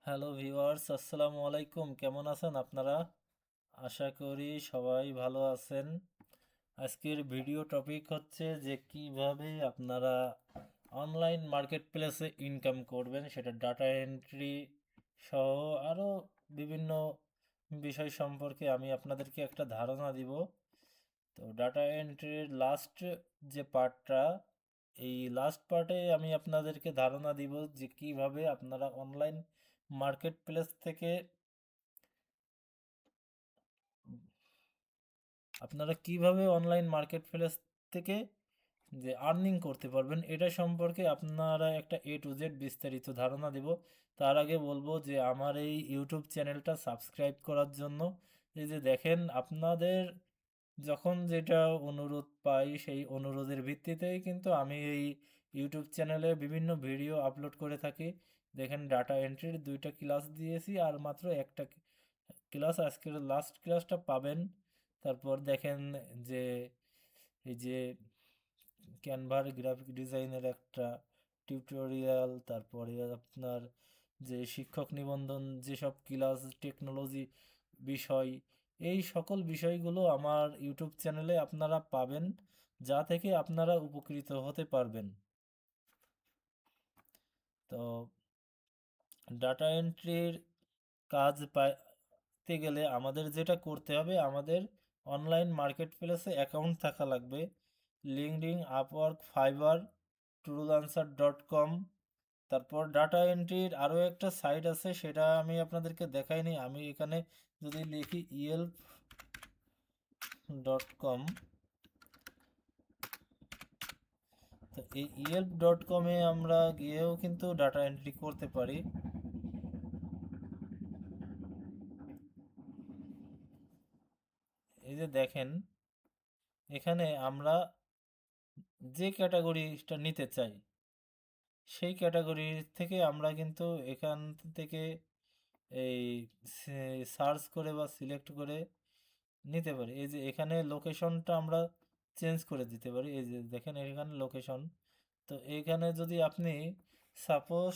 Hello viewers, আসসালামু আলাইকুম। কেমন আছেন আপনারা? আশা করি সবাই ভালো আছেন। আজকের ভিডিও টপিক হচ্ছে যে কিভাবে আপনারা অনলাইন মার্কেট প্লেসে ইনকাম করবেন, সেটা ডাটা এন্ট্রি সহ আরও বিভিন্ন বিষয় সম্পর্কে আমি আপনাদেরকে একটা ধারণা দিব। তো ডাটা এন্ট্রির লাস্ট যে পার্টটা, এই লাস্ট পার্টে আমি আপনাদেরকে ধারণা দিব যে কিভাবে আপনারা অনলাইন মার্কেট প্লেস থেকে অনলাইন মার্কেট প্লেস থেকে যে আর্নিং করতে পারবেন এটা সম্পর্কে আপনারা একটা এ টু জেড বিস্তারিত ধারণা দেব। তার আগে বলবো যে আমার এই ইউটিউব চ্যানেলটা সাবস্ক্রাইব করার জন্য, এই যে দেখেন, আপনাদের যখন যেটা অনুরোধ পাই সেই অনুরোধের ভিত্তিতেই কিন্তু আমি এই ইউটিউব চ্যানেলে বিভিন্ন ভিডিও আপলোড করে থাকি। দেখেন, ডাটা এন্ট্রির 2টা ক্লাস দিয়েছি আর মাত্র একটা ক্লাস, আজকের লাস্ট ক্লাসটা পাবেন। তারপর দেখেন যে এই যে ক্যানভার গ্রাফিক ডিজাইনের একটা টিউটোরিয়াল, তারপরে আপনার যে শিক্ষক নিবন্ধন, যেসব ক্লাস, টেকনোলজি বিষয়, এই সকল বিষয়গুলো আমার ইউটিউব চ্যানেলে আপনারা পাবেন, যা থেকে আপনারা উপকৃত হতে পারবেন। তো ডাটা এন্ট্রির কাজ পাইতে গেলে আমাদের যেটা করতে হবে, আমাদের অনলাইন মার্কেট প্লেসে অ্যাকাউন্ট থাকা লাগবে। LinkedIn, Upwork, Fiverr, Truelancer com. তারপর ডাটা এন্ট্রির আরও একটা সাইট আছে, সেটা আমি আপনাদেরকে দেখাইনি। আমি এখানে যদি লিখি ইয়েল্প.com, তো এই ইয়েল্প.com-এ আমরা গিয়েও কিন্তু ডাটা এন্ট্রি করতে পারি। এই যে দেখেন, এখানে আমরা যে ক্যাটাগরিটা নিতে চাই সেই ক্যাটাগরি থেকে আমরা কিন্তু এখান থেকে এই সার্চ করে বা সিলেক্ট করে নিতে পারি। এই যে এখানে লোকেশনটা আমরা চেঞ্জ করে দিতে পারি। এই যে দেখেন, এখানে লোকেশন। তো এইখানে যদি আপনি সাপোজ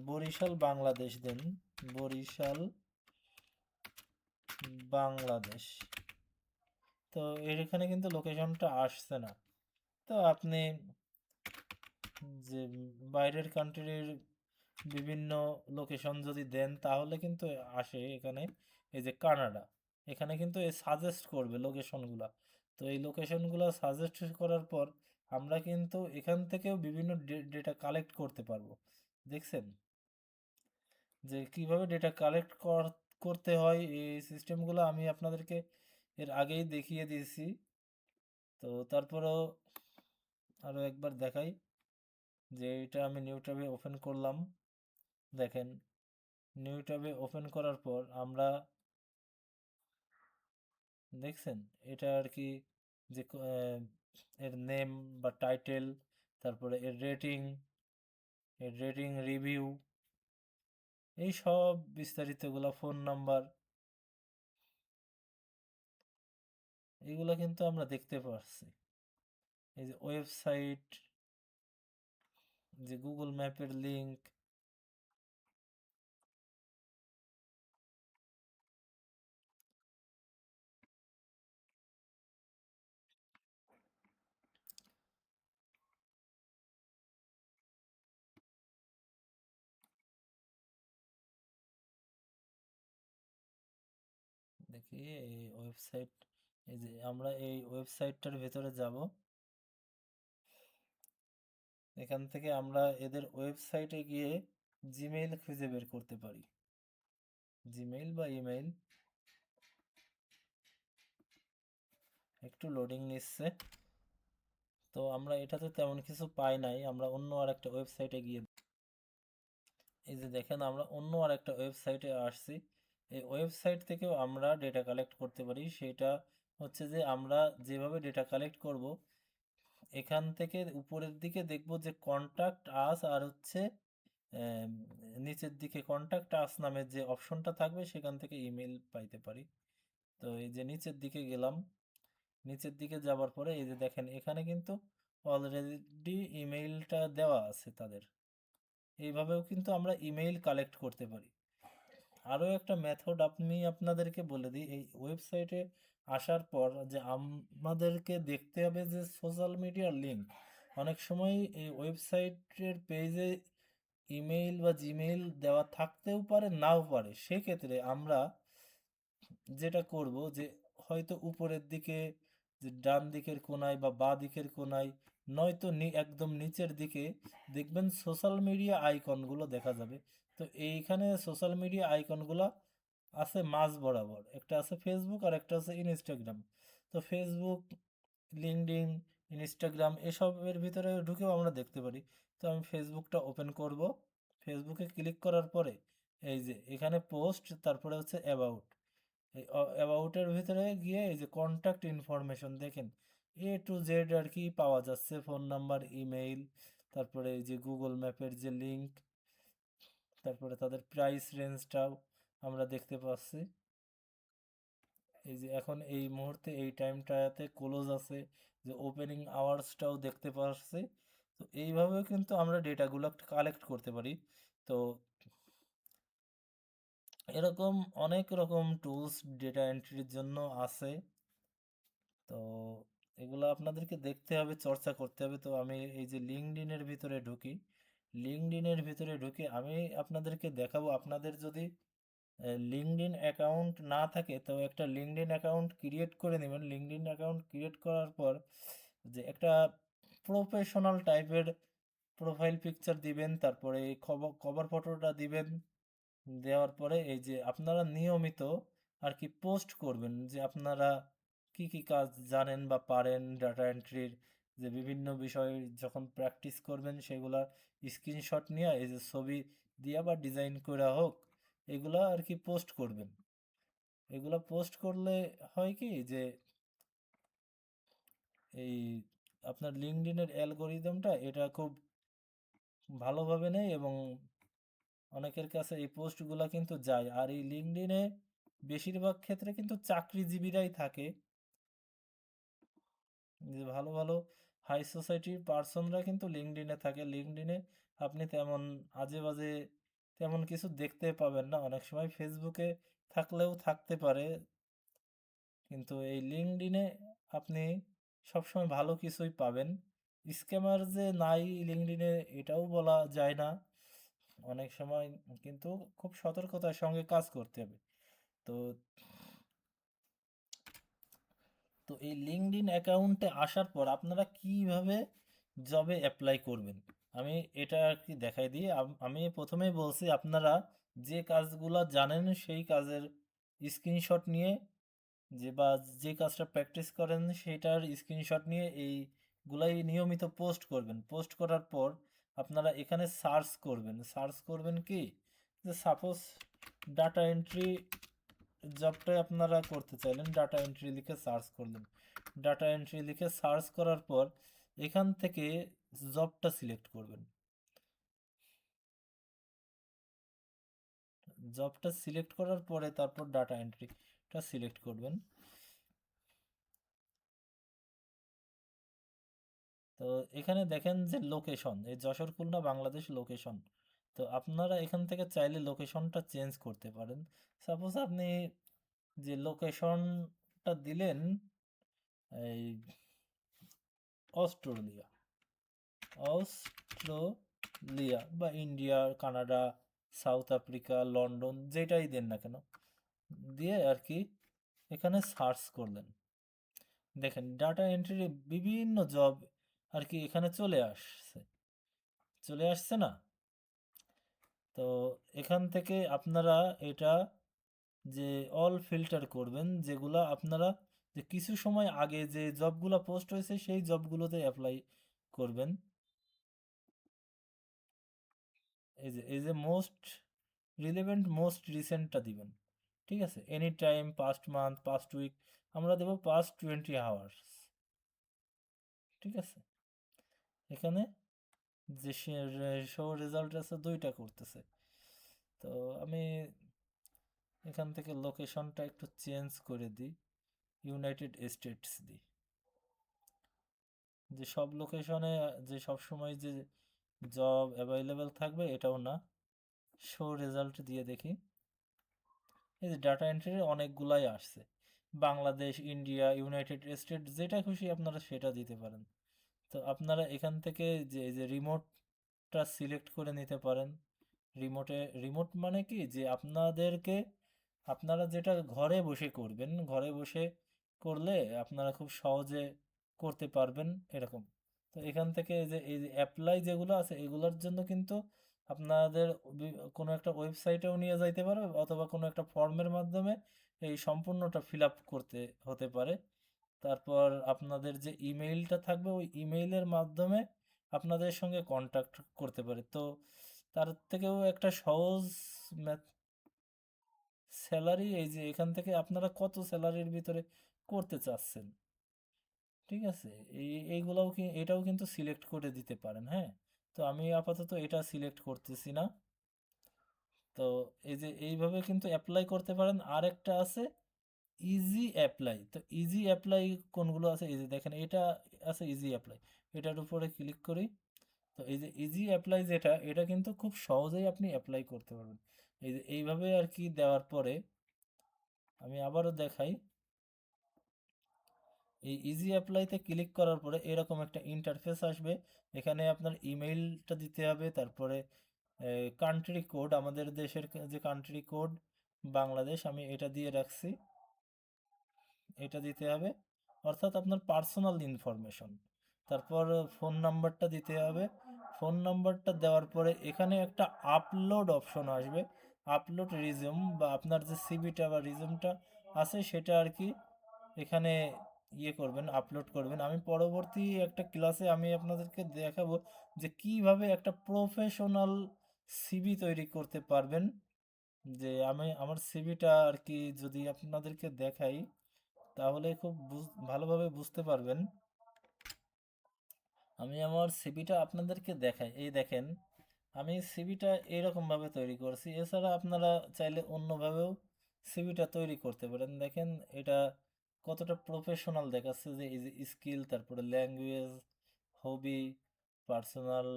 বরিশাল বাংলাদেশ দেন, বরিশাল বাংলাদেশ, তো এখানে কিন্তু লোকেশনটা আসছে না। তো আপনি যে বাইরের কান্ট্রির বিভিন্ন লোকেশন যদি দেন তাহলে কিন্তু আসে এখানে। এই যে কানাডা, এখানে কিন্তু এই সাজেস্ট করবে লোকেশনগুলা। তো এই লোকেশনগুলো সাজেস্ট করার পর আমরা কিন্তু এখান থেকেও বিভিন্ন ডেটা কালেক্ট করতে পারবো। দেখছেন যে কিভাবে ডেটা কালেক্ট করতে হয়, এই সিস্টেমগুলো আমি আপনাদেরকে এর আগেই দেখিয়ে দিয়েছি। তো তারপরেও আরও একবার দেখাই, যে এটা আমি নিউ ট্যাবে ওপেন করলাম। দেখেন, নিউ ট্যাবে ওপেন করার পর আমরা দেখছেন এটা আর কি, যে এর নেম বা টাইটেল, তারপরে এর রেটিং রিভিউ, এই সব বিস্তারিতগুলো, ফোন নাম্বার, এগুলো কিন্তু আমরা দেখতে পাচ্ছি। এই যে ওয়েবসাইট, যে গুগল ম্যাপের লিংক, দেখি এই ওয়েবসাইট, এই যে আমরা এই ওয়েবসাইটটার ভেতরে যাব। এখান থেকে আমরা এদের ওয়েবসাইটে গিয়ে জিমেইল খুঁজে বের করতে পারি। জিমেইল বা ইমেইল, একটু লোডিং নিচ্ছে। তো আমরা এটাতে তেমন কিছু পাই নাই, আমরা অন্য আরেকটা ওয়েবসাইটে গিয়ে, এই যে দেখেন আমরা অন্য আরেকটা ওয়েবসাইটে আসছি। এই ওয়েবসাইট থেকেও আমরা ডেটা কালেক্ট করতে পারি। সেটা হচ্ছে যে আমরা যেভাবে ডেটা কালেক্ট করব, এখান থেকে উপরের দিকে দেখব যে কন্টাক্ট আস, আর হচ্ছে আম, নিচের দিকে কন্টাক্ট আস নামের যে অপশনটা থাকবে সেখান থেকে ইমেল পাইতে পারি। তো এই যে নিচের দিকে গেলাম, নিচের দিকে যাবার পরে এই যে দেখেন এখানে কিন্তু অলরেডি ইমেইলটা দেওয়া আছে তাদের। এইভাবেও কিন্তু আমরা ইমেইল কালেক্ট করতে পারি। আরও একটা মেথড আমি আপনাদেরকে বলে দিই, এই ওয়েবসাইটে আসার পর যে আমাদেরকে দেখতে হবে যে সোশ্যাল মিডিয়ার লিঙ্ক। অনেক সময় এই ওয়েবসাইটের পেজে ইমেইল বা জিমেইল দেওয়া থাকতেও পারে, নাও পারে। সেক্ষেত্রে আমরা যেটা করব যে হয়তো উপরের দিকে, যে ডান দিকের কোনায় বা বাঁ দিকের কোনায়, নয়তো একদম নিচের দিকে দেখবেন সোশ্যাল মিডিয়া আইকনগুলো দেখা যাবে। তো এইখানে সোশ্যাল মিডিয়া আইকনগুলো আছে মাঝ বরাবর, একটা আছে ফেসবুক আর একটা আছে ইনস্টাগ্রাম। তো ফেসবুক, লিঙ্কডইন, ইনস্টাগ্রাম এসবের ভিতরে ঢুকেও আমরা দেখতে পারি। তো আমি ফেসবুকটা ওপেন করব। ফেসবুকে ক্লিক করার পরে এই যে এখানে পোস্ট, তারপরে হচ্ছে অ্যাবাউট। এই অ্যাবাউটের ভিতরে গিয়ে এই যে কন্ট্যাক্ট ইনফরমেশন দেখেন, A to Z আর কি পাওয়া যাচ্ছে, ফোন নাম্বার, ইমেইল, তারপরে এই যে গুগল ম্যাপের যে লিঙ্ক, তারপরে তাদের প্রাইস রেঞ্জটাও আমরা দেখতে পাচ্ছি। এই যে এখন এই মুহূর্তে এই টাইমটাতে ক্লোজ আছে, যে ওপেনিং আওয়ার্সটাও দেখতে পাচ্ছি। তো এইভাবেও কিন্তু আমরা ডেটাগুলো কালেক্ট করতে পারি। তো এরকম অনেক রকম টুলস ডেটা এন্ট্রির জন্য আছে। তো এগুলো আপনাদেরকে দেখতে হবে, চর্চা করতে হবে। তো আমি এই যে লিঙ্কডইনের ভিতরে ঢুকি, লিঙ্কডইনের ভিতরে ঢুকে আমি আপনাদেরকে দেখাবো, আপনাদের যদি লিঙ্কডইন অ্যাকাউন্ট না থাকে তো একটা লিঙ্কডইন অ্যাকাউন্ট ক্রিয়েট করে নেবেন। লিঙ্কডইন অ্যাকাউন্ট ক্রিয়েট করার পর যে একটা প্রফেশনাল টাইপের প্রোফাইল পিকচার দিবেন, তারপরে কভার ফটোটা দিবেন। দেওয়ার পরে এই যে আপনারা নিয়মিত আর কি পোস্ট করবেন যে আপনারা কি কি কাজ জানেন বা পারেন ডাটা এন্ট্রির, যে বিভিন্ন বিষয় যখন প্র্যাকটিস করবেন সেগুলা স্ক্রিনশট নিয়ে এই যে ছবি দিয়া বা ডিজাইন করা হোক, এগুলা আর কি পোস্ট করবেন। এগুলা পোস্ট করলে হয় কি যে এই আপনার লিঙ্কডইনের অ্যালগোরিদমটা এটা খুব ভালোভাবে নেয় এবং অনেকের কাছে এই পোস্টগুলা কিন্তু যায়। আর এই লিঙ্কডইনে বেশিরভাগ ক্ষেত্রে কিন্তু চাকরিজীবীরাই থাকে, যে ভালো ভালো হাই সোসাইটির পার্সনরা কিন্তু লিঙ্কডইনে থাকে। লিঙ্কডইনে আপনি তেমন আজে বাজে তেমন কিছু দেখতে পাবেন না, অনেক সময় ফেসবুকে থাকলেও থাকতে পারে, কিন্তু এই লিঙ্কডইনে আপনি সবসময় ভালো কিছুই পাবেন। স্ক্যামার যে নাই লিঙ্কডইনে এটাও বলা যায় না অনেক সময়, কিন্তু খুব সতর্কতার সঙ্গে কাজ করতে হবে। তো তো এই লিঙ্কডইন অ্যাকাউন্টে আসার পর আপনারা কিভাবে জবে অ্যাপ্লাই করবেন আমি এটা আর কি দেখাই দিই। আমি প্রথমেই বলছি আপনারা যে কাজগুলো জানেন সেই কাজের স্ক্রিনশট নিয়ে, যে বা যে কাজটা প্র্যাকটিস করেন সেটার স্ক্রিনশট নিয়ে এইগুলাই নিয়মিত পোস্ট করবেন। পোস্ট করার পর আপনারা এখানে সার্চ করবেন। সার্চ করবেন কি, যে সাপোজ ডাটা এন্ট্রি জবটাই আপনারা করতে চাইলেন, ডাটা এন্ট্রি লিখে সার্চ করলেন। ডাটা এন্ট্রি লিখে সার্চ করার পর এখান থেকে জবটা সিলেক্ট করবেন। জবটা সিলেক্ট করার পরে তারপর ডাটা এন্ট্রিটা সিলেক্ট করবেন। তো এখানে দেখেন যে লোকেশন, এই যশোর খুলনা বাংলাদেশ লোকেশন। তো আপনারা এখান থেকে চাইলে লোকেশনটা চেঞ্জ করতে পারেন। সাপোজ আপনি যে লোকেশনটা দিলেন এই অস্ট্রেলিয়া, অস্ট্রেলিয়া বা India, Canada, south Africa, London, যেটাই দেন না কেন, দিয়ে আর কি এখানে সার্চ করলেন। দেখেন ডাটা এন্ট্রির বিভিন্ন জব আর কি এখানে চলে আসছে না। তো এখান থেকে আপনারা এটা যে অল ফিল্টার করবেন, যেগুলা আপনারা যে কিছু সময় আগে যে জবগুলো পোস্ট হয়েছে সেই জবগুলোতে অ্যাপ্লাই করবেন। এই যে মোস্ট রিলেভেন্ট মোস্ট রিসেন্টটা দিবেন। ঠিক আছে, any time, past month, past week, আমরা দেবো পাস্ট 20 আওয়ার্স। ঠিক আছে, এখানে যে শো রেজাল্ট আছে দুইটা করতেছে। তো আমি এখান থেকে লোকেশনটা একটু চেঞ্জ করে দিই, ইউনাইটেড স্টেটস দিই। যে সব লোকেশনে যে সব সময় যে জব অ্যাভেলেবেল থাকবে এটাও না। শো রেজাল্ট দিয়ে দেখি। এই যে ডাটা এন্ট্রির অনেকগুলাই আসছে, বাংলাদেশ, ইন্ডিয়া, ইউনাইটেড স্টেট, যেটা খুশি আপনারা সেটা দিতে পারেন। তো আপনারা এখান থেকে যে এই যে রিমোটটা সিলেক্ট করে নিতে পারেন। রিমোট মানে কি, যে আপনাদেরকে, আপনারা যেটা ঘরে বসে করবেন, ঘরে বসে করলে আপনারা খুব সহজে করতে পারবেন এরকম। তো এখান থেকে এই যে অ্যাপ্লাই যেগুলো আছে এগুলোর জন্য কিন্তু আপনাদের কোনো একটা ওয়েবসাইটেও নিয়ে যাইতে পারে, অথবা কোনো একটা ফর্মের মাধ্যমে এই সম্পূর্ণটা ফিল আপ করতে হতে পারে। তারপর আপনাদের যে ইমেইলটা থাকবে ওই ইমেইলের মাধ্যমে আপনাদের সঙ্গে কন্ট্যাক্ট করতে পারে। তো তার থেকেও একটা সহজ ম্যাথ, স্যালারি, এই যে এখান থেকে আপনারা কত স্যালারির ভিতরে করতে চাচ্ছেন, ঠিক আছে, এইগুলাও কি, এটাও কিন্তু সিলেক্ট করে দিতে পারেন, হ্যাঁ। তো আমি আপাতত এটা সিলেক্ট করতেছি না। তো এই যে এইভাবে কিন্তু অ্যাপ্লাই করতে পারেন। আর একটা আছে ইজি অ্যাপ্লাই। তো ইজি অ্যাপ্লাই কোনগুলো আছে, এই যে দেখেন এটা আছে ইজি অ্যাপ্লাই, এটার উপরে ক্লিক করি। তো এই যে ইজি অ্যাপ্লাই যেটা, এটা কিন্তু খুব সহজেই আপনি অ্যাপ্লাই করতে পারবেন। এই যে এইভাবে আর কি দেওয়ার পরে আমি আবারও দেখাই। এই ইজি অ্যাপ্লাইতে ক্লিক করার পরে এরকম একটা ইন্টারফেস আসবে। এখানে আপনার ইমেইলটা দিতে হবে, তারপরে কান্ট্রি কোড, আমাদের দেশের যে কান্ট্রি কোড বাংলাদেশ, আমি এটা দিয়ে রাখছি, এটা দিতে হবে, অর্থাৎ আপনার পার্সোনাল ইনফরমেশন। তারপর ফোন নাম্বারটা দিতে হবে। ফোন নাম্বারটা দেওয়ার পরে এখানে একটা আপলোড অপশন আসবে, আপলোড রিজিউম, বা আপনার যে সিভিটা বা রিজিউমটা আছে সেটা আর কি এখানে ইয়ে করবেন, আপলোড করবেন। আমি পরবর্তী একটা ক্লাসে আমি আপনাদেরকে দেখাবো যে কিভাবে একটা প্রফেশনাল সিভি তৈরি করতে পারবেন। যে আমি আমার সিভিটা আর কি যদি আপনাদেরকে দেখাই তাহলে খুব ভালোভাবে বুঝতে পারবেন। আমি আমার সিভিটা আপনাদেরকে দেখাই, এই দেখেন আমি সিভিটা এইরকম ভাবে তৈরি করছি। এছাড়া আপনারা চাইলে অন্যভাবেও সিভিটা তৈরি করতে পারেন। দেখেন এটা কতটা প্রফেশনাল দেখাচ্ছে, যে এই যে স্কিল, তারপরে ল্যাঙ্গুয়েজ, হবি, পার্সোনাল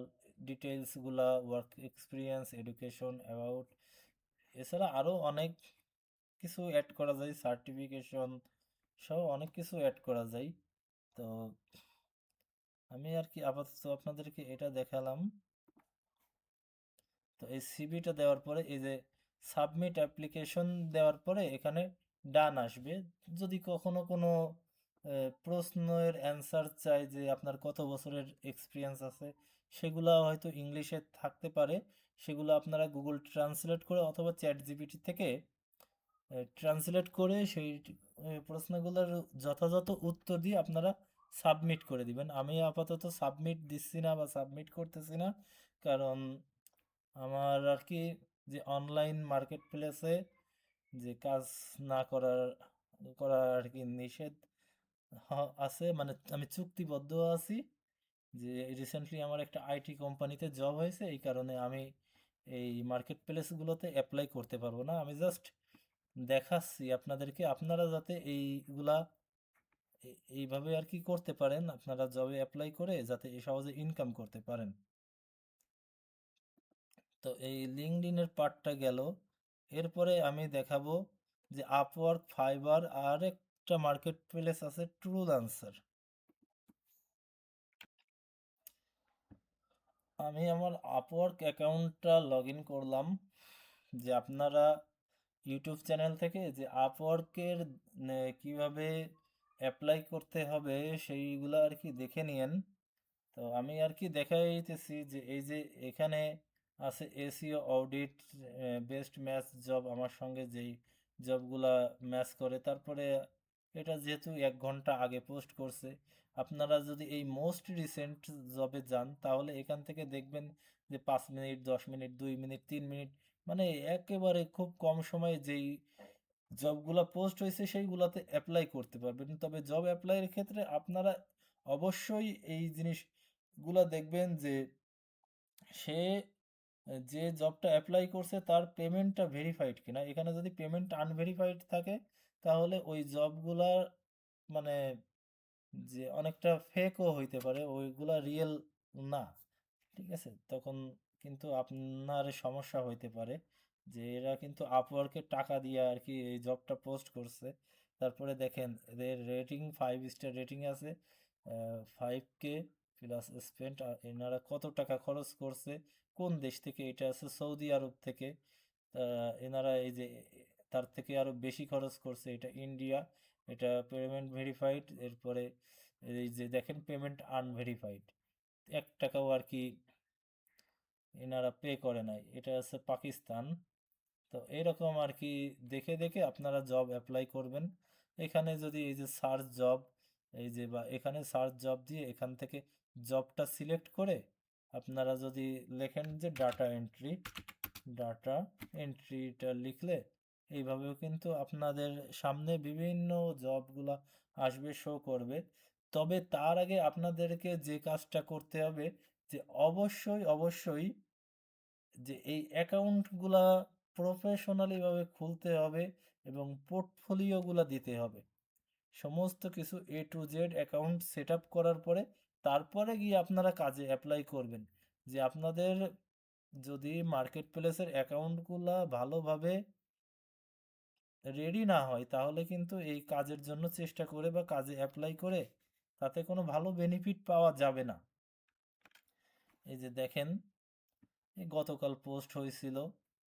ডিটেলসগুলা, ওয়ার্ক এক্সপিরিয়েন্স, এডুকেশন, অ্যাবাউট, এছাড়া আরও অনেক কিছু অ্যাড করা যায়, সার্টিফিকেশন সহ অনেক কিছু অ্যাড করা যায়। তো আমি আর কি আপাতত আপনাদেরকে এটা দেখালাম। তো এই সিভিটা দেওয়ার পরে এই যে সাবমিট অ্যাপ্লিকেশন দেওয়ার পরে এখানে ডান আসবে। যদি কখনো কোনো প্রশ্নের অ্যান্সার চাই, যে আপনার কত বছরের এক্সপিরিয়েন্স আছে, সেগুলা হয়তো ইংলিশে থাকতে পারে, সেগুলো আপনারা গুগল ট্রান্সলেট করে অথবা চ্যাট জিপিটি থেকে ট্রান্সলেট করে সেই প্রশ্নগুলোর যথাযথ উত্তর দিয়ে আপনারা সাবমিট করে দিবেন। আমি আপাতত সাবমিট দিচ্ছি না বা সাবমিট করতেছি না, কারণ আমার আর কি যে অনলাইন মার্কেট প্লেসে যে কাজ না করা আর কি নিষেধ আছে, মানে আমি চুক্তিবদ্ধ আছি। যে রিসেন্টলি আমার একটা আইটি কোম্পানিতে জব হয়েছে, এই কারণে আমি এই মার্কেট প্লেসগুলোতে অ্যাপ্লাই করতে পারবো না। আমি জাস্ট দেখাচ্ছি আপনাদেরকে, আপনারা যাতে এইগুলা এইভাবে আর কি করতে পারেন, আপনারা জবে অ্যাপ্লাই করে যাতে সহজে ইনকাম করতে পারেন। তো এই লিঙ্কডইনের পার্টটা গেল। এরপরে আমি দেখাবো যে আপওয়ার্ক, ফাইবার, আর একটা মার্কেট প্লেস আছে ট্রুলান্সার। আমি আমার আপওয়ার্ক অ্যাকাউন্টটা লগ ইন করলাম। যে আপনারা ইউটিউব চ্যানেল থেকে যে আপওয়ার্কের কিভাবে অ্যাপ্লাই করতে হবে সেইগুলো আর কি দেখে নিয়েন। তো আমি আর কি দেখাইতেছি যে এই যে এখানে আছে SEO audit, best match job, আমার সঙ্গে যেই জবগুলা ম্যাচ করে। তারপরে এটা যেহেতু 1 ঘন্টা আগে পোস্ট করছে, আপনারা যদি এই মোস্ট রিসেন্ট জবে যান তাহলে এখান থেকে দেখবেন যে 5 মিনিট, 10 মিনিট, 2 মিনিট, 3 মিনিট, মানে একেবারে খুব কম সময়ে যেই জবগুলা পোস্ট হয়েছে সেইগুলাতে অ্যাপ্লাই করতে পারবেন। তবে জব অ্যাপ্লাইয়ের ক্ষেত্রে আপনারা অবশ্যই এই জিনিসগুলা দেখবেন যে সে যে জবটা অ্যাপ্লাই করছে তার পেমেন্টটা ভেরিফাইড কিনা। এখানে যদি পেমেন্ট আনভেরিফাইড থাকে তাহলে ওই জবগুলা মানে যে অনেকটা ফেকও হইতে পারে, ওইগুলা রিয়েল না। ঠিক আছে? তখন কিন্তু আপনার সমস্যা হইতে পারে যে এরা কিন্তু আপওয়ার্কে টাকা দিয়ে আর কি এই জবটা পোস্ট করছে। তারপরে দেখেন এদের রেটিং 5 স্টার রেটিং আছে, 5K প্লাস স্পেন্ট। আর এনারা কত টাকা খরচ করছে, কোন দেশ থেকে, এটা আছে সৌদি আরব থেকে। এনারা এই যে তার থেকে আরো বেশি খরচ করছে, এটা ইন্ডিয়া। এটা পেমেন্ট ভেরিফাইড। এরপরে এই যে দেখেন পেমেন্ট আনভেরিফাইড, 1 টাকাও আর কি এনারা পে করে নাই। এটা হচ্ছে পাকিস্তান। তো এরকম আর কি দেখে দেখে আপনারা জব অ্যাপ্লাই করবেন। এখানে যদি এই যে সার্চ জব, এই যে বা এখানে সার্চ জব দিয়ে এখান থেকে জবটা সিলেক্ট করে আপনারা যদি লেখেন যে ডাটা এন্ট্রিটা লিখলে এইভাবেও কিন্তু আপনাদের সামনে বিভিন্ন জবগুলা আসবে, শো করবে। তবে তার আগে আপনাদেরকে যে কাজটা করতে হবে যে অবশ্যই অবশ্যই যে এই অ্যাকাউন্টগুলা প্রফেশনালি ভাবে খুলতে হবে এবং পোর্টফোলিওগুলা দিতে হবে। সমস্ত কিছু A to Z account set up করার পরে তারপরে গিয়ে আপনারা কাজে অ্যাপ্লাই করবেন। যে আপনাদের যদি মার্কেট প্লেসের অ্যাকাউন্টগুলা ভালোভাবে রেডি না হয় তাহলে কিন্তু এই কাজের জন্য চেষ্টা করে বা কাজে অ্যাপ্লাই করে তাতে কোনো ভালো বেনিফিট পাওয়া যাবে না। এই যে দেখেন, এই গতকাল পোস্ট হয়েছিল,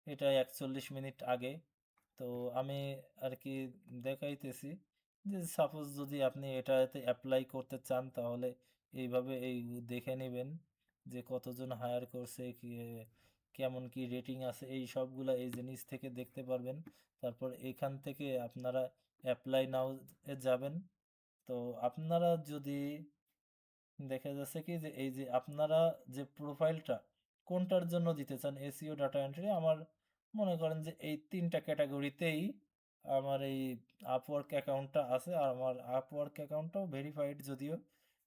এটা 41 মিনিট আগে। তো আমি আর কি দেখাইতেছি যে সাপোজ যদি আপনি এটাতে অ্যাপ্লাই করতে চান তাহলে এইভাবে এই দেখে নেবেন যে কতজন হায়ার করছে, কি কেমন কি রেটিং আছে, এই সবগুলা এই জিনিস থেকে দেখতে পারবেন। তারপর এখান থেকে আপনারা অ্যাপ্লাই নাও এ যাবেন। তো আপনারা যদি দেখা যাচ্ছে কি যে এই যে আপনারা যে প্রোফাইলটা কোনটার জন্য দিতে চান, এসইও, ডাটা এন্ট্রি, আমার মনে করেন যে এই 3টা ক্যাটাগরিতেই আমার এই আপওয়ার্ক অ্যাকাউন্টটা আছে। আর আমার আপওয়ার্ক অ্যাকাউন্টটাও ভেরিফাইড যদিও।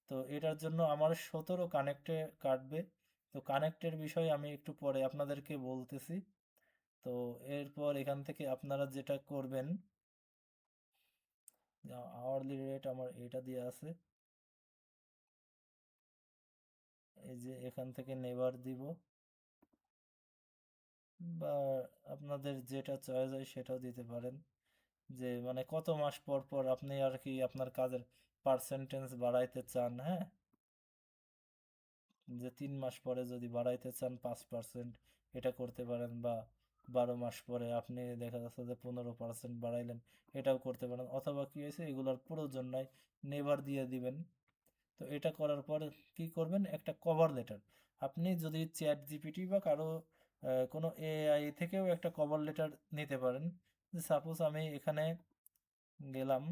তো এটার জন্য আমার 17 কানেক্টে কাটবে। তো কানেক্টের বিষয়ে আমি একটু পরে আপনাদেরকে বলতেছি। তো এরপর এখান থেকে আপনারা যেটা করবেন, আওয়ারলি রেট আমার এটা দিয়ে আছে, এই যে এখান থেকে নেবার দিব, বা আপনাদের যেটা চয়েস হয় সেটাও দিতে পারেন। যে মানে কত মাস পর পর আপনি আর কি আপনার কাজের পার্সেন্টেজ বাড়াইতে চান, হ্যাঁ, যে 3 মাস পরে যদি বাড়াইতে চান 5% এটা করতে পারেন, বা 12 মাস পরে আপনি দেখা যাচ্ছে যে 15% বাড়াইলেন, এটাও করতে পারেন। অথবা কি হয়েছে এগুলোর প্রয়োজন নাই, নেভার দিয়ে দিবেন। তো এটা করার পর কি করবেন, একটা কভার লেটার। আপনি যদি চ্যাট জিপিটি বা কারো কোনো এআই থেকেও একটা কভার লেটার নিতে পারেন। সাপোজ আমি এখানে গেলাম,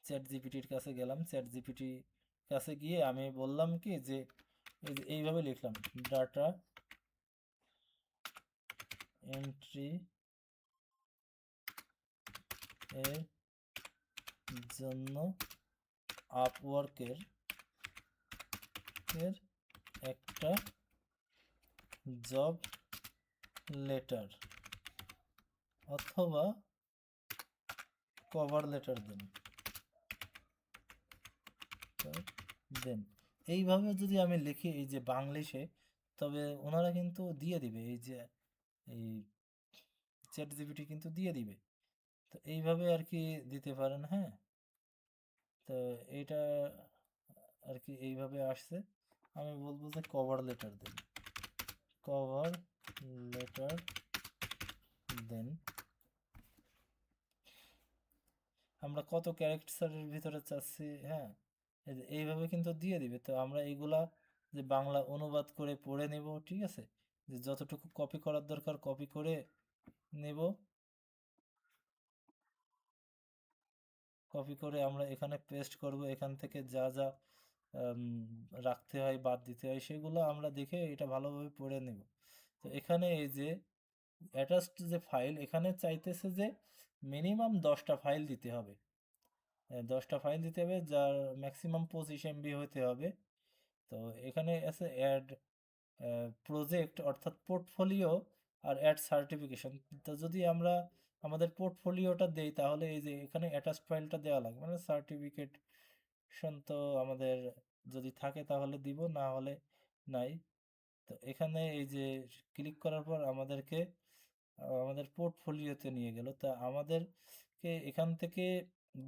চ্যাট জিপিটির কাছে গেলাম, চ্যাট জিপিটি কাছে গিয়ে আমি বললাম কি যে এইভাবে লিখলাম, ডাটা এন্ট্রি এর জন্য আপওয়ার্কের এর একটা জব লেটার অথবা কভার লেটার দিন দেন। এইভাবে যদি আমি লিখি এই যে বাংলিশে, তবে ওনারা কিন্তু দিয়ে দিবে, এই যে এই চ্যাট জিপিটি কিন্তু দিয়ে দিবে। তো এইভাবে আর কি দিতে পারেন, হ্যাঁ। তো এইটা আর কি এইভাবে আসছে। আমি বলবো যে কভার লেটার দেন, কভার লেটার দেন। আমরা কত ক্যারেক্টারের ভিতরে চাচ্ছি, হ্যাঁ, এইভাবে কিন্তু দিয়ে দিবে। তো আমরা এইগুলা যে বাংলা অনুবাদ করে পড়ে নেব, ঠিক আছে, যে যতটুকু কপি করার দরকার কপি করে নেব। কপি করে আমরা এখানে পেস্ট করব, এখান থেকে যা যা আম, রাখতে হয় বাদ দিতে হয় সেগুলো আমরা দেখে এটা ভালোভাবে পড়ে নেব। তো এখানে এই যে অ্যাটাচড যে ফাইল, এখানে চাইতেছে যে মিনিমাম 10টা ফাইল দিতে হবে। 10টা ফাইল দিতে হবে যার ম্যাক্সিমাম 25 MB হতে হবে। তো এখানে আছে অ্যাড প্রজেক্ট অর্থাৎ পোর্টফোলিও, আর অ্যাড সার্টিফিকেশন। তো যদি আমরা আমাদের পোর্টফোলিওটা দেই তাহলে এই যে এখানে অ্যাটাচড ফাইলটা দেওয়া লাগবে, মানে সার্টিফিকেশন তো আমাদের যদি থাকে তাহলে দিব, না হলে নাই। তো এখানে এই যে ক্লিক করার পর আমাদেরকে আমাদের পোর্টফোলিওতে নিয়ে গেল। তা আমাদেরকে এখান থেকে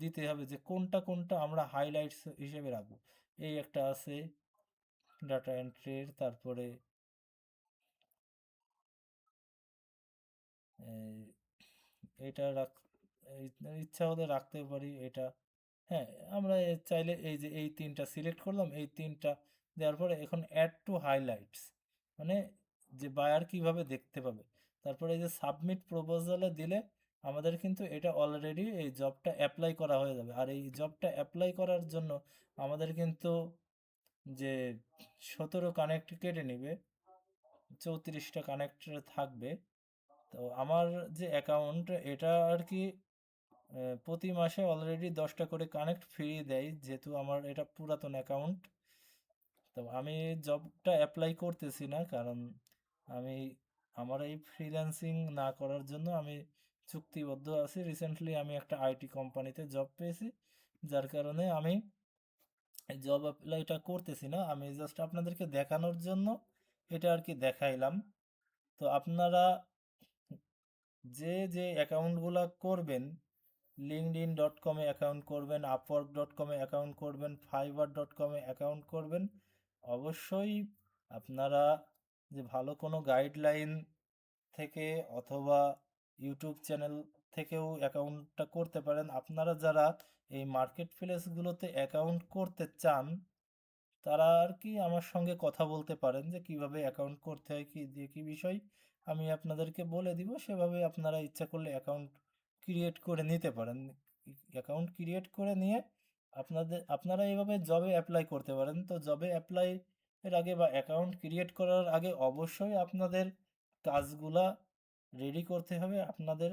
দিতে হবে যে কোনটা কোনটা আমরা হাইলাইটস হিসেবে রাখবো। এই একটা আছে ডাটা এন্ট্রির, তারপরে এটা ইচ্ছা হলে রাখতে পারি এটা। হ্যাঁ, আমরা চাইলে এই যে এই তিনটা সিলেক্ট করলাম, এই তিনটা দেওয়ার পরে এখন অ্যাড টু হাইলাইটস, মানে যে বায়ার কিভাবে দেখতে পাবে। তারপরে এই যে সাবমিট প্রপোজালে দিলে আমাদের কিন্তু এটা অলরেডি এই জবটা অ্যাপ্লাই করা হয়ে যাবে। আর এই জবটা অ্যাপ্লাই করার জন্য আমাদের কিন্তু যে 17 কানেক্ট কেটে নিবে, 34টা কানেক্ট থাকবে। তো আমার যে অ্যাকাউন্ট এটা আর কি প্রতি মাসে অলরেডি 10টা করে কানেক্ট ফ্রি দেয়, যেহেতু আমার এটা পুরাতন অ্যাকাউন্ট। তো আমি জবটা অ্যাপ্লাই করতেছি না, কারণ আমি আমার এই ফ্রিল্যান্সিং না করার জন্য আমি চুক্তিবদ্ধ আছি। রিসেন্টলি আমি একটা আইটি কোম্পানিতে জব পেয়েছি, যার কারণে আমি জব অ্যাপ্লাইটা করতেছি না। আমি জাস্ট আপনাদেরকে দেখানোর জন্য এটা আর কি দেখাইলাম। তো আপনারা যে যে অ্যাকাউন্টগুলো করবেন, linkedin.com-এ অ্যাকাউন্ট করবেন, upwork.com-এ অ্যাকাউন্ট করবেন, fiverr.com-এ অ্যাকাউন্ট করবেন, অবশ্যই আপনারা যে ভালো কোনো গাইডলাইন থেকে অথবা ইউটিউব চ্যানেল থেকেও অ্যাকাউন্টটা করতে পারেন। আপনারা যারা এই মার্কেট প্লেসগুলোতে অ্যাকাউন্ট করতে চান, তারা আর কি আমার সঙ্গে কথা বলতে পারেন যে কিভাবে অ্যাকাউন্ট করতে হয়, কি দিয়ে কি বিষয় আমি আপনাদেরকে বলে দিব। সেভাবে আপনারা ইচ্ছা করলে অ্যাকাউন্ট ক্রিয়েট করে নিতে পারেন। অ্যাকাউন্ট ক্রিয়েট করে নিয়ে আপনারা এইভাবে জবে অ্যাপ্লাই করতে পারেন। তো জবে অ্যাপ্লাই এর আগে বা অ্যাকাউন্ট ক্রিয়েট করার আগে অবশ্যই আপনাদের কাজগুলা রেডি করতে হবে, আপনাদের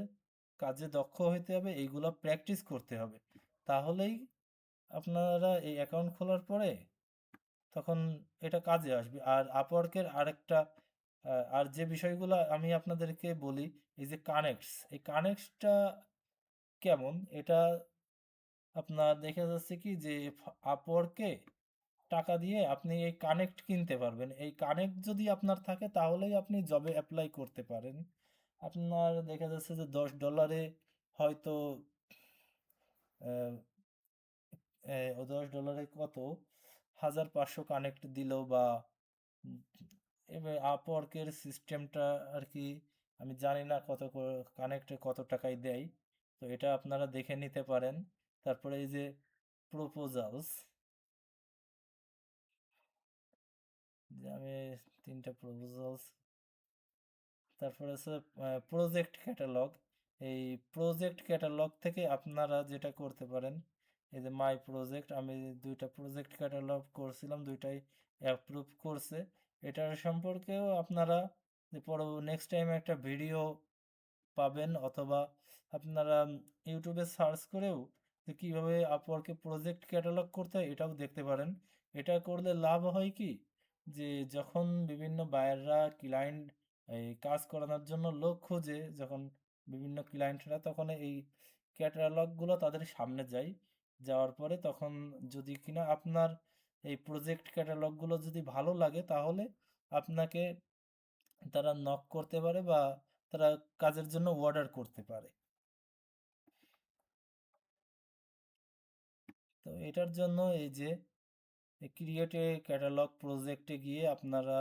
কাজে দক্ষ হতে হবে, এইগুলা প্র্যাকটিস করতে হবে। তাহলেই আপনারা এই অ্যাকাউন্ট খোলার পরে তখন এটা কাজে আসবে। আর আপওয়ার্কের আরেকটা আর যে বিষয়গুলো আমি আপনাদেরকে বলি, এই যে কানেক্টস, এই কানেক্টসটা কেমন এটা আপনার দেখা যাচ্ছে কি যে আপওয়ার্কে টাকা দিয়ে আপনি এই কানেক্ট কিনতে পারবেন। এই কানেক্ট যদি আপনার থাকে তাহলেই আপনি জবে অ্যাপ্লাই করতে পারেন। আপনার দেখা যাচ্ছে যে $10 হয়তো $10 কত 1500 কানেক্ট দিল, বা এবার আপওয়ার্কের সিস্টেমটা আর কি আমি জানি না কত কানেক্টে কত টাকায় দেয়। তো এটা আপনারা দেখে নিতে পারেন। তারপরে এই যে প্রপোজালস, যে আমি তিনটা প্রপোজালস, তারপরে আছে প্রজেক্ট ক্যাটালগ। এই প্রজেক্ট ক্যাটালগ থেকে আপনারা যেটা করতে পারেন, এই যে মাই প্রজেক্ট, আমি দুইটা প্রজেক্ট ক্যাটালগ করছিলাম, দুইটাই অ্যাপ্রুভ করছে। এটার সম্পর্কেও আপনারা যে নেক্সট টাইম একটা ভিডিও পাবেন, অথবা আপনারা ইউটিউবে সার্চ করেও যে কীভাবে আপওয়ার্কে প্রজেক্ট ক্যাটালগ করতে হয় এটাও দেখতে পারেন। এটা করলে লাভ হয় কি, যে যখন বিভিন্ন বায়াররা ক্লায়েন্ট এই কাজ করানোর জন্য লোক খোঁজে, যখন বিভিন্ন ক্লায়েন্টরা তখন এই ক্যাটালগগুলো তাদের সামনে যায়, যাওয়ার পরে তখন যদি কিনা আপনার এই প্রজেক্ট ক্যাটালগগুলো যদি ভালো লাগে, তাহলে আপনাকে তারা নক করতে পারে বা তারা কাজের জন্য অর্ডার করতে পারে। তো এটার জন্য এই যে ক্রিয়েট এ ক্যাটালগ প্রজেক্টে গিয়ে আপনারা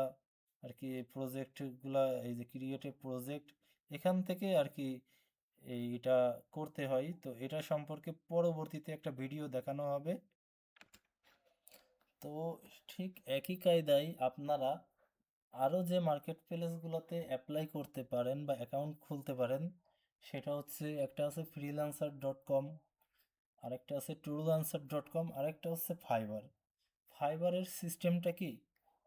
আর কি প্রজেক্টগুলা, এই যে ক্রিয়েট এ প্রজেক্ট, এখান থেকে আর কি এইটা করতে হয়। তো এটা সম্পর্কে পরবর্তীতে একটা ভিডিও দেখানো হবে। তো ঠিক একই কায়দায় আপনারা আরও যে মার্কেট প্লেসগুলোতে অ্যাপ্লাই করতে পারেন বা অ্যাকাউন্ট খুলতে পারেন, সেটা হচ্ছে একটা আছে freelancer.com, আরেকটা আছে truelancer.com, আরেকটা হচ্ছে ফাইবার। ফাইবারের সিস্টেমটা কি,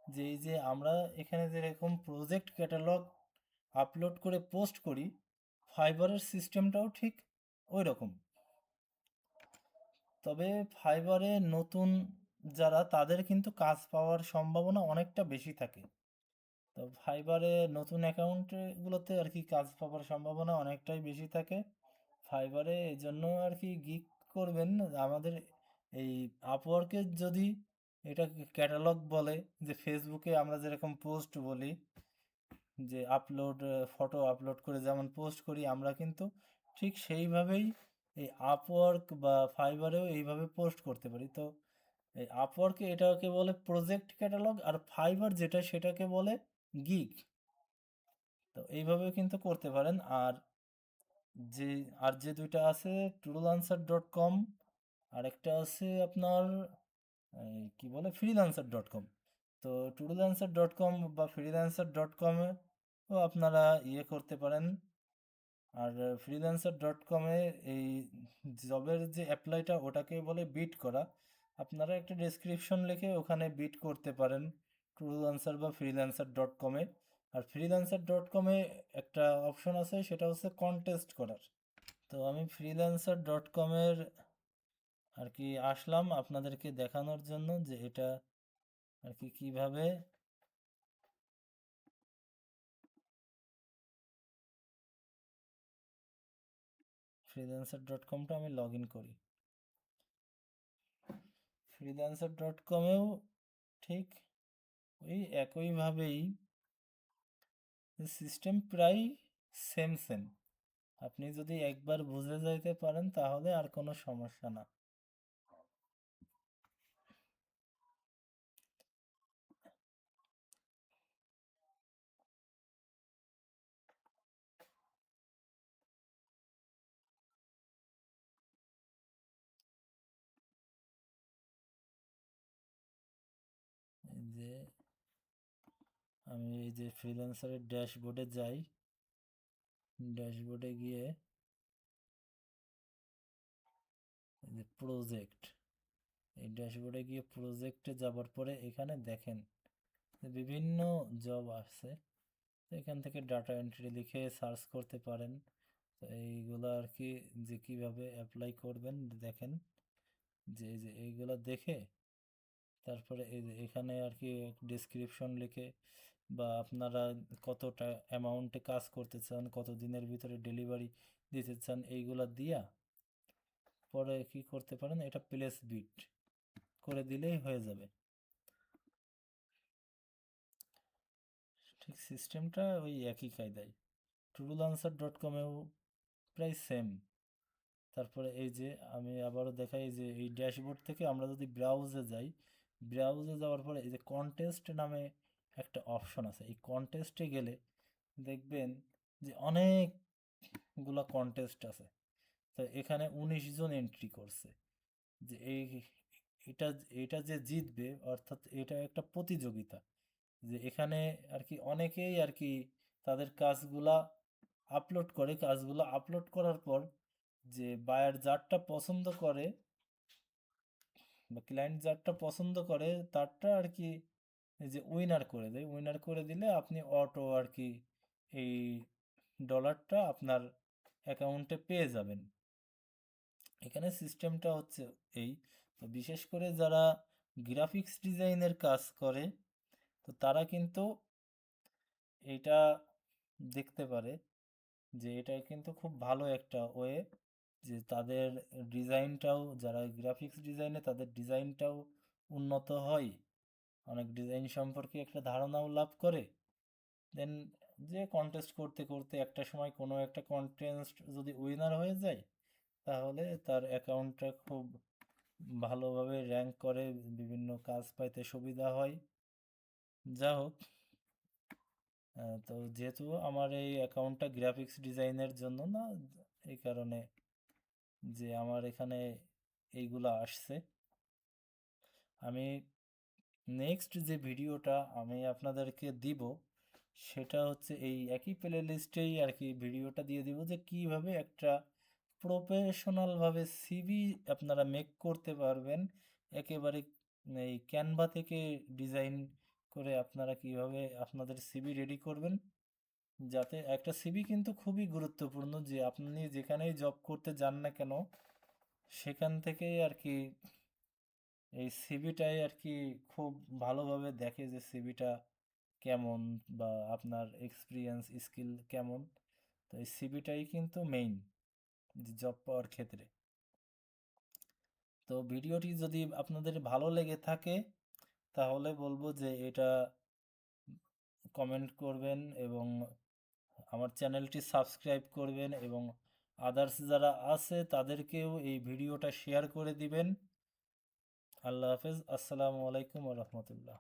যে এই যে আমরা এখানে যেরকম প্রজেক্ট ক্যাটালগ আপলোড করে পোস্ট করি, ফাইবারের সিস্টেমটাও ঠিক ওই রকম। তবে ফাইবারে নতুন যারা, তাদের কিন্তু কাজ পাওয়ার সম্ভাবনা অনেকটা বেশি থাকে। তো ফাইবারে নতুন অ্যাকাউন্টগুলোতে আর কি কাজ পাওয়ার সম্ভাবনা অনেকটাই বেশি থাকে। ফাইবারে এই জন্য আর কি গিগ করবেন আমাদের এই আপওয়ার্কের যদি এটাকে ক্যাটালগ বলে। যে ফেসবুকে আমরা যেরকম পোস্ট বলি, যে আপলোড, ফটো আপলোড করে যেমন পোস্ট করি, আমরা কিন্তু ঠিক সেইভাবেই এই আপওয়ার্ক বা ফাইবারেও এইভাবে পোস্ট করতে পারি। তো এই আপওয়ার্কে এটাকে বলে প্রজেক্ট ক্যাটালগ, আর ফাইবার যেটা সেটাকে বলে গিগ। তো এইভাবে কিন্তু করতে পারেন। যে যে দুইটা আছে, টুডলান্সার.com, আর একটা আছে আপনার কি বলে, ফ্রিল্যান্সার.com। তো টুডলান্সার.com বা ফ্রিল্যান্সার.com ও আপনারা ইয়ে করতে পারেন। আর ফ্রিল্যান্সার.com-এ এই জবের যে অ্যাপ্লাইটা, ওটাকে বলে বিড করা। আপনারা একটা ডেসক্রিপশন লিখে ওখানে বিড করতে পারেন ট্রুলান্সার বা ফ্রিল্যান্সার.com-এ। আর ফ্রিল্যান্সার.com-এ একটা অপশন আছে, সেটা হচ্ছে কন্টেস্ট করার। তো আমি ফ্রিল্যান্সার.com-এর আর কি আসলাম আপনাদেরকে দেখানোর জন্য যে এটা আর কি কিভাবে। ফ্রিল্যান্সার.comটা আমি লগ ইন করি। ফ্রিল্যান্সার.com-এও ঠিক ওই একইভাবেই সিস্টেম প্রায় সেম সেম। আপনি যদি একবার বুঝে যাইতে পারেন তাহলে আর কোনো সমস্যা না। এই যে আমি এই যে ফ্রিল্যান্সারের ড্যাশবোর্ডে যাই, ড্যাশবোর্ডে গিয়ে এই যে প্রজেক্ট, এই ড্যাশবোর্ডে গিয়ে প্রজেক্টে যাবার পরে এখানে দেখেন যে বিভিন্ন জব আছে। তো এখান থেকে ডাটা এন্ট্রি লিখে সার্চ করতে পারেন। তো এইগুলো আর কি, যে কিভাবে অ্যাপ্লাই করবেন দেখেন, যে এই যে এইগুলো দেখে তারপরে এই যে এখানে আর কি ডেসক্রিপশন লিখে, বা আপনারা কতটা অ্যামাউন্টে কাজ করতে চান, কত দিনের ভিতরে ডেলিভারি দিতে চান, এইগুলা দিয়া পরে কি করতে পারেন, এটা প্লেস বিট করে দিলেই হয়ে যাবে। ঠিক সিস্টেমটা ওই একই কায়দায় ট্রুলান্সার.com-এও প্রায় সেম। তারপরে এই যে আমি আবারও দেখাই, যে এই ড্যাশবোর্ড থেকে আমরা যদি ব্রাউজে যাই, ব্রাউজে যাওয়ার পরে এই যে কন্টেস্ট নামে একটা অপশন আছে, এই কন্টেস্টে গেলে দেখবেন যে অনেকগুলো কন্টেস্ট আছে। তো এখানে 19 জন এন্ট্রি করছে। যে এটা এটা যে জিতবে, অর্থাৎ এটা একটা প্রতিযোগিতা। যে এখানে আর কি অনেকেই আর কি তাদের কাজগুলা আপলোড করে, কাজগুলো আপলোড করার পর যে বায়ার যারটা পছন্দ করে বা ক্লায়েন্ট যারটা পছন্দ করে তারটা আর কি এই যে উইনার করে দেয়। উইনার করে দিলে আপনি অটো আর কি এই ডলারটা আপনার অ্যাকাউন্টে পেয়ে যাবেন। এখানে সিস্টেমটা হচ্ছে এই। তো বিশেষ করে যারা গ্রাফিক্স ডিজাইনের কাজ করে, তো তারা কিন্তু এটা দেখতে পারে যে এটা কিন্তু খুব ভালো একটা ওয়ে, যে তাদের ডিজাইনটাও, যারা গ্রাফিক্স ডিজাইনে তাদের ডিজাইনটাও উন্নত হয়, অনেক ডিজাইন সম্পর্কে একটা ধারণাও লাভ করে। দেন যে কন্টেস্ট করতে করতে একটা সময় কোনো একটা কন্টেস্ট যদি উইনার হয়ে যায়, তাহলে তার অ্যাকাউন্টটা খুব ভালোভাবে র্যাঙ্ক করে, বিভিন্ন কাজ পাইতে সুবিধা হয়। যা হোক, তো যেহেতু আমার এই অ্যাকাউন্টটা গ্রাফিক্স ডিজাইনের জন্য না, এই কারণে যে আমার এখানে এইগুলা আসছে। আমি নেক্সট যে ভিডিওটা আমি আপনাদেরকে দিব, সেটা হচ্ছে এই একই প্লে লিস্টেই আর কি ভিডিওটা দিয়ে দিব, যে কিভাবে একটা প্রফেশনালভাবে সিভি আপনারা মেক করতে পারবেন একেবারে। এই ক্যানভা থেকে ডিজাইন করে আপনারা কিভাবে আপনাদের সিভি রেডি করবেন, যাতে একটা সিভি কিন্তু খুবই গুরুত্বপূর্ণ, যে আপনি যেখানেই জব করতে যান না কেন, সেখান থেকেই আর কি এই সিভিটাই আর কি খুব ভালোভাবে দেখে যে সিভিটা কেমন, বা আপনার এক্সপিরিয়েন্স স্কিল কেমন। তো এই সিভিটাই কিন্তু মেইন জব পাওয়ার ক্ষেত্রে। তো ভিডিওটি যদি আপনাদের ভালো লেগে থাকে, তাহলে বলব যে এটা কমেন্ট করবেন এবং আমার চ্যানেলটি সাবস্ক্রাইব করবেন এবং আদার্স যারা আছে তাদেরকেও এই ভিডিওটা শেয়ার করে দিবেন। আল্লাহ হাফেজ। আসসালামু আলাইকুম ওয়া রাহমাতুল্লাহ।